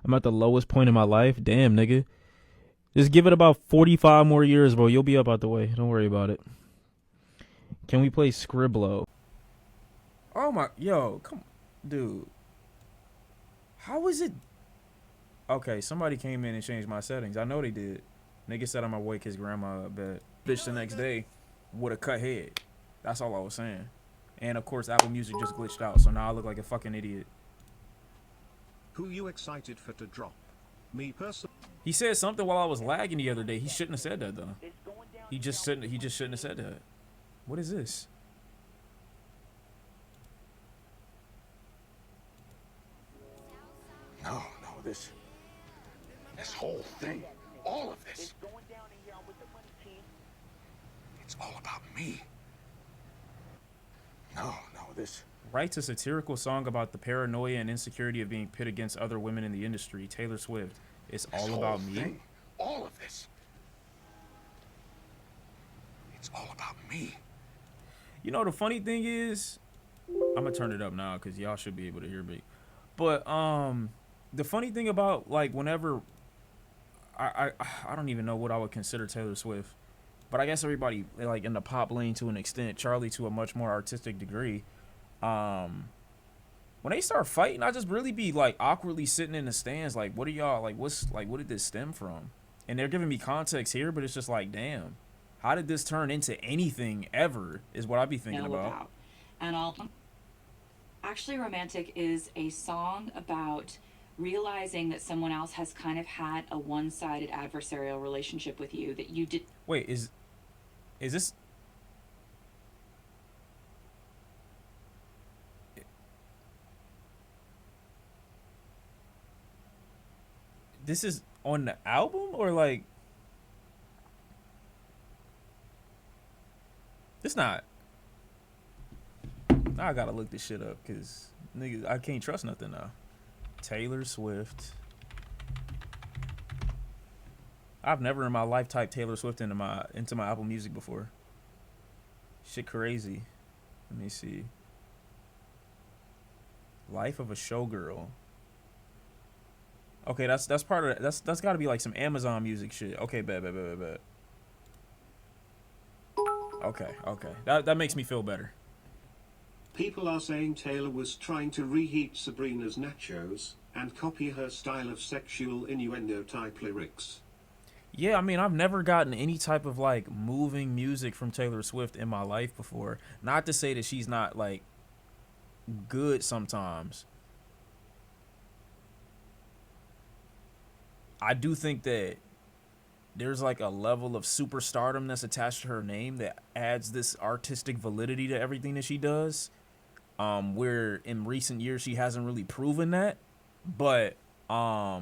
I'm at the lowest point in my life. Damn, nigga. Just give it about 45 more years, bro. You'll be up out the way. Don't worry about it. Can we play Scribblo? Oh my, yo, come, dude. How is it? Okay, somebody came in and changed my settings. I know they did. Nigga said I'ma wake his grandma up bed. Bitch the next day with a cut head. That's all I was saying. And of course, Apple Music just glitched out, so now I look like a fucking idiot. Who you excited for to drop? Me personally. He said something while I was lagging the other day. He shouldn't have said that though. He just shouldn't have said that. What is this? No, this whole thing, all of this. It's all about me. No, this. Writes a satirical song about the paranoia and insecurity of being pit against other women in the industry. Taylor Swift. It's all about me. Thing, all of this. It's all about me. You know the funny thing is, I'm gonna turn it up now because y'all should be able to hear me. But the funny thing about like whenever I don't even know what I would consider Taylor Swift, but I guess everybody like in the pop lane to an extent, Charlie to a much more artistic degree. When they start fighting, I just really be like awkwardly sitting in the stands, like, what are y'all like? What's like, what did this stem from? And they're giving me context here, but it's just like, damn, how did this turn into anything ever? Is what I be thinking about. And Actually Romantic is a song about realizing that someone else has kind of had a one-sided adversarial relationship with you that you did. Wait, is this? This is on the album or like? It's not. Now I gotta look this shit up because nigga, I can't trust nothing now. Taylor Swift. I've never in my life typed Taylor Swift into my Apple Music before. Shit crazy. Let me see. Life of a Showgirl. Okay, that's part of that's got to be like some Amazon Music shit. Okay, bet. Okay. That makes me feel better. People are saying Taylor was trying to reheat Sabrina's nachos and copy her style of sexual innuendo type lyrics. Yeah, I mean, I've never gotten any type of like moving music from Taylor Swift in my life before. Not to say that she's not like good sometimes. I do think that there's like a level of superstardom that's attached to her name that adds this artistic validity to everything that she does. Where in recent years she hasn't really proven that, but I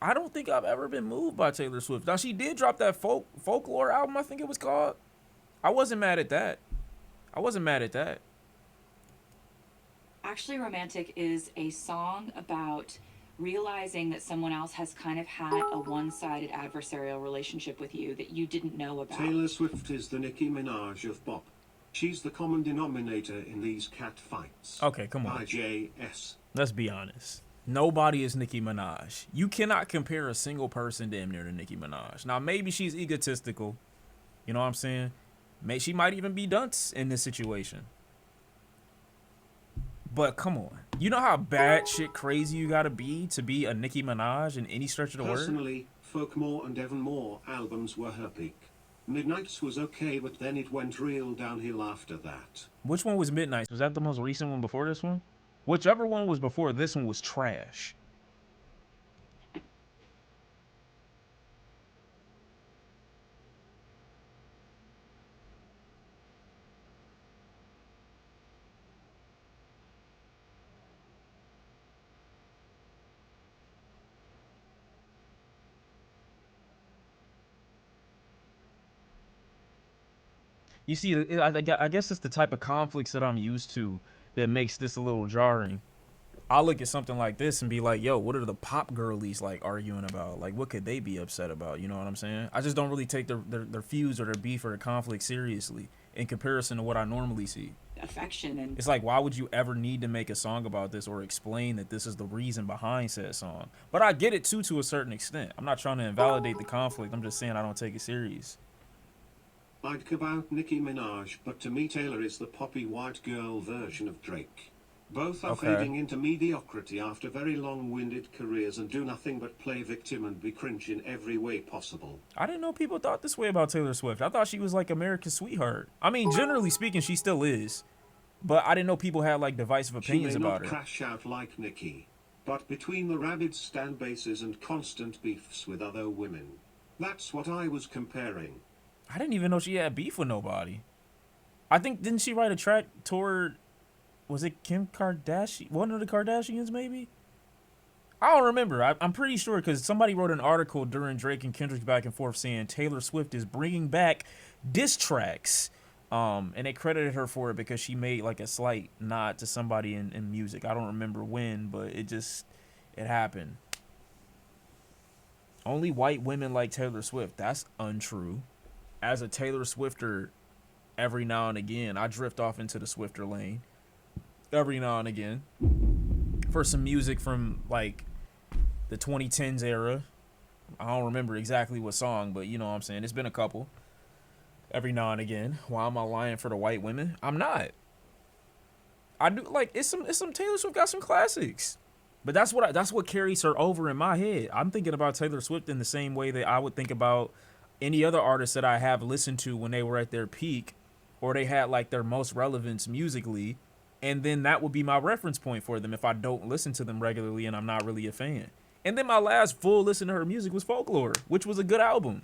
don't think I've ever been moved by Taylor Swift. Now she did drop that folklore album, I think it was called. I wasn't mad at that. Actually Romantic is a song about realizing that someone else has kind of had a one-sided adversarial relationship with you that you didn't know about. Taylor Swift is the Nicki Minaj of pop. She's the common denominator in these cat fights. Okay, come on. IJS. Let's be honest. Nobody is Nicki Minaj. You cannot compare a single person damn near to Nicki Minaj. Now, maybe she's egotistical. You know what I'm saying? She might even be dunce in this situation. But come on. You know how bad shit crazy you gotta be to be a Nicki Minaj in any stretch of the word? Personally, Folkmore and Evermore albums were her peak. Midnight's was okay, but then it went real downhill after that. Which one was Midnight? Was that the most recent one before this one? Whichever one was before this one was trash. You see, I guess it's the type of conflicts that I'm used to that makes this a little jarring. I'll look at something like this and be like, yo, what are the pop girlies like arguing about? Like, what could they be upset about? You know what I'm saying? I just don't really take their feuds or their beef or their conflict seriously in comparison to what I normally see. affection. And it's like, why would you ever need to make a song about this or explain that this is the reason behind said song? But I get it too, to a certain extent. I'm not trying to invalidate the conflict. I'm just saying I don't take it serious. I'd give out Nicki Minaj, but to me Taylor is the poppy white girl version of Drake. Both are fading into mediocrity after very long-winded careers and do nothing but play victim and be cringe in every way possible. I didn't know people thought this way about Taylor Swift. I thought she was like America's sweetheart. I mean, generally speaking, she still is. But I didn't know people had like divisive opinions about her. She may not crash out like Nicki, but between the rabid stan bases and constant beefs with other women, that's what I was comparing. I didn't even know she had beef with nobody. I think, didn't she write a track toward, was it Kim Kardashian? One of the Kardashians, maybe? I don't remember. I'm pretty sure because somebody wrote an article during Drake and Kendrick's back and forth saying Taylor Swift is bringing back diss tracks. And they credited her for it because she made like a slight nod to somebody in music. I don't remember when, but it happened. Only white women like Taylor Swift. That's untrue. As a Taylor Swifter, every now and again, I drift off into the Swifter lane. Every now and again. For some music from like the 2010s era. I don't remember exactly what song, but you know what I'm saying. It's been a couple. Every now and again. Why am I lying for the white women? I'm not. I do like it's some Taylor Swift got some classics. But that's what carries her over in my head. I'm thinking about Taylor Swift in the same way that I would think about any other artist that I have listened to when they were at their peak or they had like their most relevance musically, and then that would be my reference point for them if I don't listen to them regularly and I'm not really a fan. And then my last full listen to her music was Folklore, which was a good album.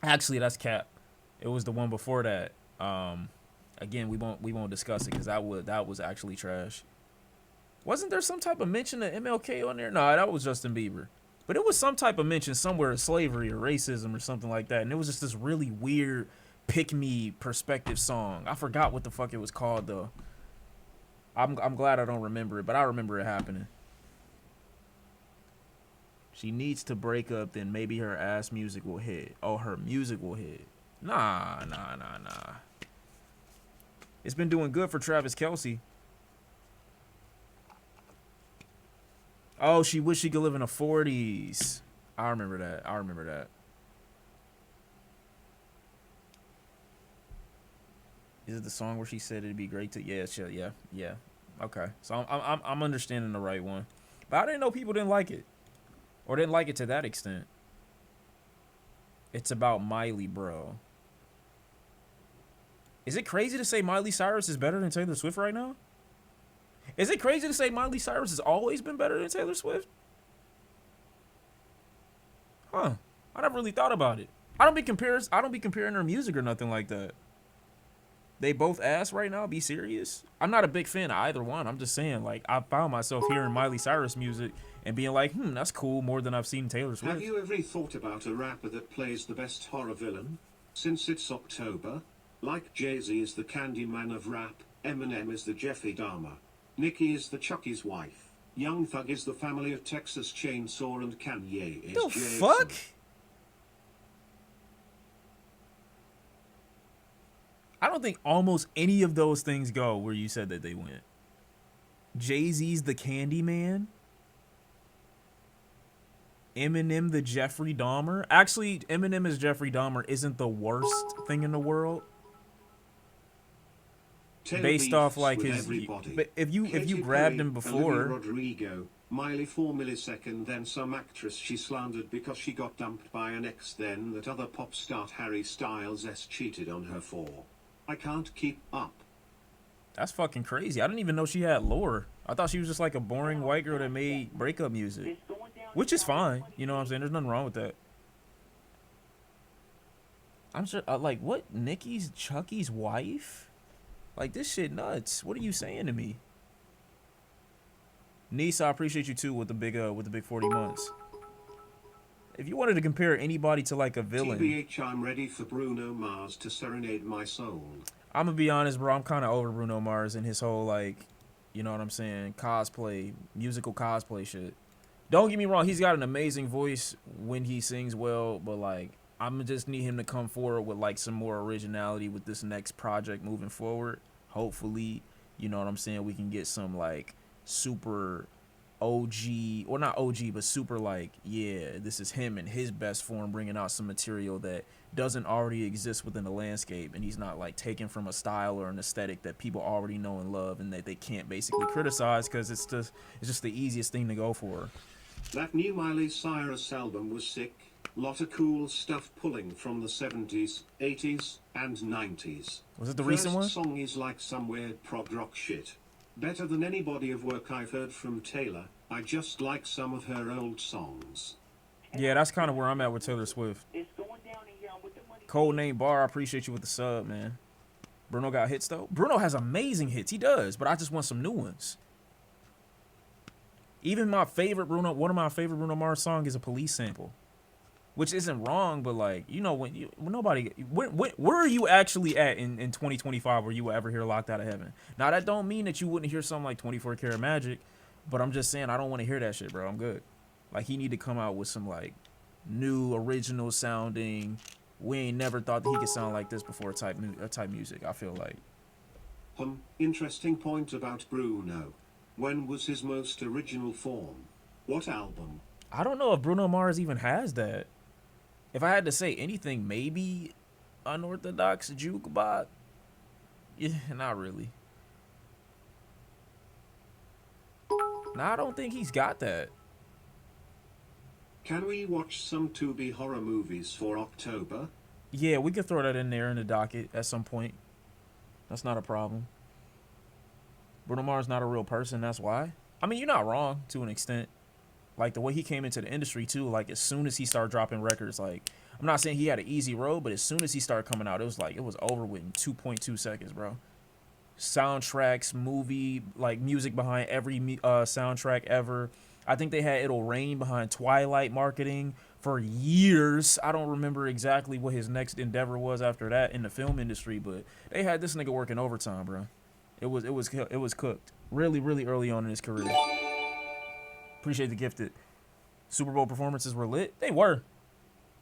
Actually, that's cap. It was the one before that. Again, we won't discuss it because that was actually trash. Wasn't there some type of mention of MLK on there? No, that was Justin Bieber. But it was some type of mention somewhere of slavery or racism or something like that. And it was just this really weird pick-me perspective song. I forgot what the fuck it was called, though. I'm glad I don't remember it, but I remember it happening. She needs to break up, then maybe her ass music will hit. Oh, her music will hit. Nah. It's been doing good for Travis Kelce. Oh, she wished she could live in the 40s. I remember that. Is it the song where she said it'd be great to? Yeah. Okay, so I'm understanding the right one, but I didn't know people didn't like it, or didn't like it to that extent. It's about Miley, bro. Is it crazy to say Miley Cyrus is better than Taylor Swift right now? Is it crazy to say Miley Cyrus has always been better than Taylor Swift? Huh. I never really thought about it. I don't be comparing her music or nothing like that. They both ass right now, be serious. I'm not a big fan of either one. I'm just saying, like, I found myself hearing Miley Cyrus music and being like, that's cool, more than I've seen Taylor Swift. Have you ever thought about a rapper that plays the best horror villain? Since it's October, like Jay-Z is the Candyman of rap, Eminem is the Jeffrey Dahmer, Nicki is the Chucky's wife, Young Thug is the family of Texas Chainsaw, and Kanye is the Jason. Fuck? I don't think almost any of those things go where you said that they went. Jay-Z's the Candyman. Eminem the Jeffrey Dahmer. Actually, Eminem as Jeffrey Dahmer isn't the worst thing in the world. Based off like his, but if you grabbed him before, Rodrigo, Miley for millisecond, then some actress she slandered because she got dumped by an ex, then that other pop star Harry Styles cheated on her for. I can't keep up. That's fucking crazy. I didn't even know she had lore. I thought she was just like a boring white girl that made breakup music, which is fine. You know what I'm saying? There's nothing wrong with that. I'm sure, like, what? Nicki's Chucky's wife? Like, this shit nuts. What are you saying to me? Niece, I appreciate you too with the big 40 months. If you wanted to compare anybody to like a villain, TBH, I'm ready for Bruno Mars to serenade my soul. I'm gonna be honest, bro. I'm kind of over Bruno Mars and his whole, like, you know what I'm saying, musical cosplay shit. Don't get me wrong, he's got an amazing voice when he sings well, but like, I'm just need him to come forward with like some more originality with this next project moving forward. Hopefully, you know what I'm saying, we can get some like super OG, or not OG, but super like, yeah, this is him in his best form, bringing out some material that doesn't already exist within the landscape, and he's not like taken from a style or an aesthetic that people already know and love, and that they can't basically criticize because it's just the easiest thing to go for. That new Miley Cyrus album was sick. Lot of cool stuff pulling from the 70s, 80s, and 90s. Was it the recent one? First song is like some weird prog rock shit. Better than any body of work I've heard from Taylor. I just like some of her old songs. Yeah, that's kind of where I'm at with Taylor Swift. Codename Bar, I appreciate you with the sub, man. Bruno got hits, though. Bruno has amazing hits. He does, but I just want some new ones. Even one of my favorite Bruno Mars songs is a Police sample. Which isn't wrong, but like, you know, when where are you actually at in 2025 where you will ever hear Locked Out of Heaven? Now, that don't mean that you wouldn't hear something like 24 Karat Magic, but I'm just saying I don't want to hear that shit, bro. I'm good. Like, he need to come out with some like new original sounding, we ain't never thought that he could sound like this before type music, I feel like. Interesting point about Bruno. When was his most original form? What album? I don't know if Bruno Mars even has that. If I had to say anything, maybe Unorthodox Jukebox. Yeah, not really. Nah, I don't think he's got that. Can we watch some Tubi horror movies for October? Yeah, we could throw that in there in the docket at some point. That's not a problem. Bruno Mars not a real person, that's why. I mean, you're not wrong to an extent. Like, the way he came into the industry, too, like, as soon as he started dropping records, like, I'm not saying he had an easy road, but as soon as he started coming out, it was like, it was over with in 2.2 seconds, bro. Soundtracks, movie, like, music behind every soundtrack ever. I think they had It'll Rain behind Twilight marketing for years. I don't remember exactly what his next endeavor was after that in the film industry, but they had this nigga working overtime, bro. It was cooked really, really early on in his career. Appreciate the gifted. Super Bowl performances were lit. They were.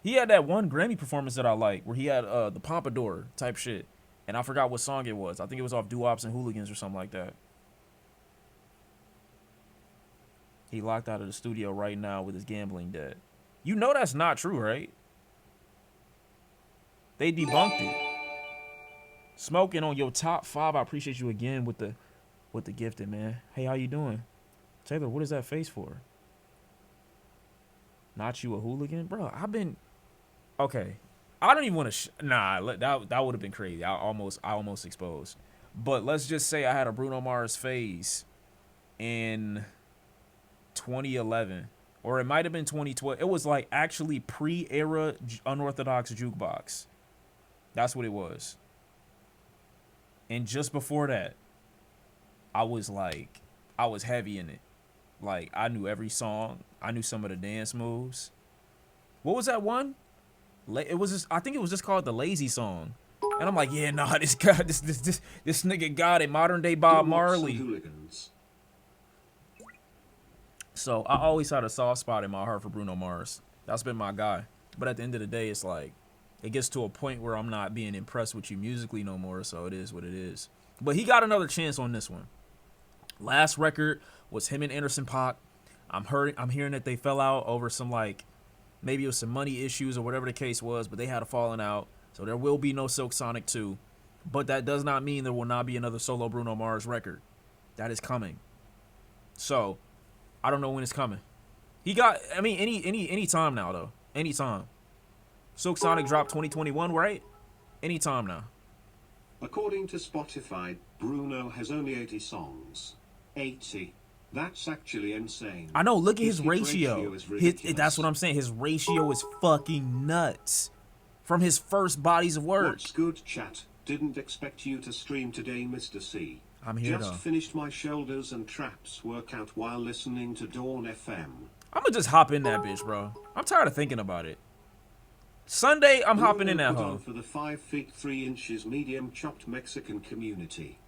He had that one Grammy performance that I like, where he had the Pompadour type shit, and I forgot what song it was. I think it was off Doo-Wops and Hooligans or something like that. He locked out of the studio right now with his gambling debt. You know that's not true, right? They debunked it. Smoking on your top 5. I appreciate you again with the gifted, man. Hey, how you doing? Taylor, what is that face for? Not you a hooligan? Bro, I've been... Okay. I don't even want to... that would have been crazy. I almost exposed. But let's just say I had a Bruno Mars phase in 2011. Or it might have been 2012. It was like actually pre-era Unorthodox Jukebox. That's what it was. And just before that, I was heavy in it. Like, I knew every song. I knew some of the dance moves. What was that one? It was just, I think it was just called the Lazy Song. And I'm like, yeah, nah, this nigga got it. Modern day Bob Marley. So I always had a soft spot in my heart for Bruno Mars. That's been my guy. But at the end of the day, it's like, it gets to a point where I'm not being impressed with you musically no more. So it is what it is. But he got another chance on this one. Last record was him and Anderson .Paak. I'm hearing that they fell out over some, like, maybe it was some money issues or whatever the case was, but they had a falling out. So there will be no Silk Sonic 2. But that does not mean there will not be another solo Bruno Mars record. That is coming. So I don't know when it's coming. He got, I mean, any time now, though. Any time. Silk Sonic dropped 2021, right? Any time now. According to Spotify, Bruno has only 80 songs. 80. That's actually insane. I know, look at his ratio. That's what I'm saying. His ratio is fucking nuts. From his first bodies of work. What's good, chat? Didn't expect you to stream today, Mr. C. I'm here, Just finished my shoulders and traps workout while listening to Dawn FM. I'm gonna just hop in that bitch, bro. I'm tired of thinking about it. Sunday, I'm hopping in that home. For the 5 feet 3 inches medium chopped Mexican community.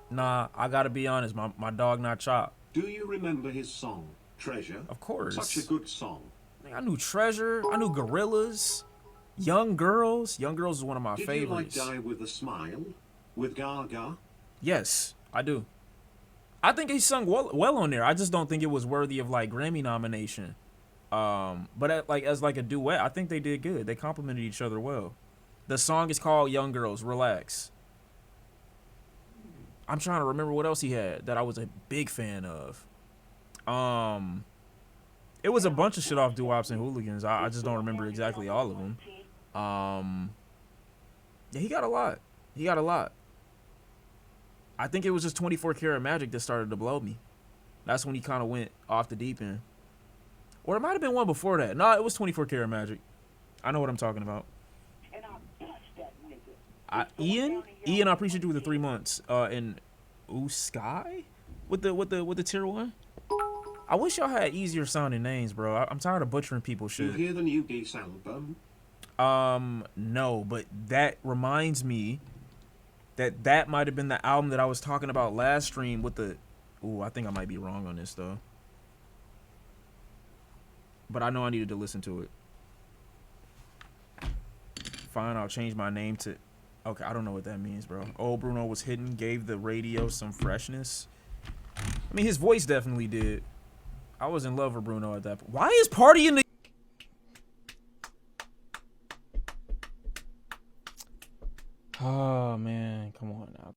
Nah, I gotta be honest, my dog not chopped. Do you remember his song, Treasure? Of course. Such a good song. I knew Treasure, I knew Gorillas, Young Girls. Young Girls is one of my favorites. Did you like Die With a Smile? with Gaga? Yes, I do. I think he sung well on there. I just don't think it was worthy of like Grammy nomination. But as like a duet, I think they did good. They complimented each other well. The song is called Young Girls, Relax. I'm trying to remember what else he had that I was a big fan of. It was a bunch of shit off Doo-Wops and Hooligans. I just don't remember exactly all of them. Yeah, he got a lot. He got a lot. I think it was just 24 Karat Magic that started to blow me. That's when he kind of went off the deep end. Or it might have been one before that. No, it was 24 Karat Magic. I know what I'm talking about. Ian, I appreciate you with the 3 months. And Sky with the tier 1. I wish y'all had easier sounding names, bro. I'm tired of butchering people's shit. You hear the new Geese album? No, but that reminds me that might have been the album that I was talking about last stream with the. Ooh, I think I might be wrong on this though. But I know I needed to listen to it. Fine, I'll change my name to. Okay, I don't know what that means, bro. Oh, Bruno was hidden, gave the radio some freshness. I mean, his voice definitely did. I was in love with Bruno at that point. Why is Party in the... Oh, man. Come on now.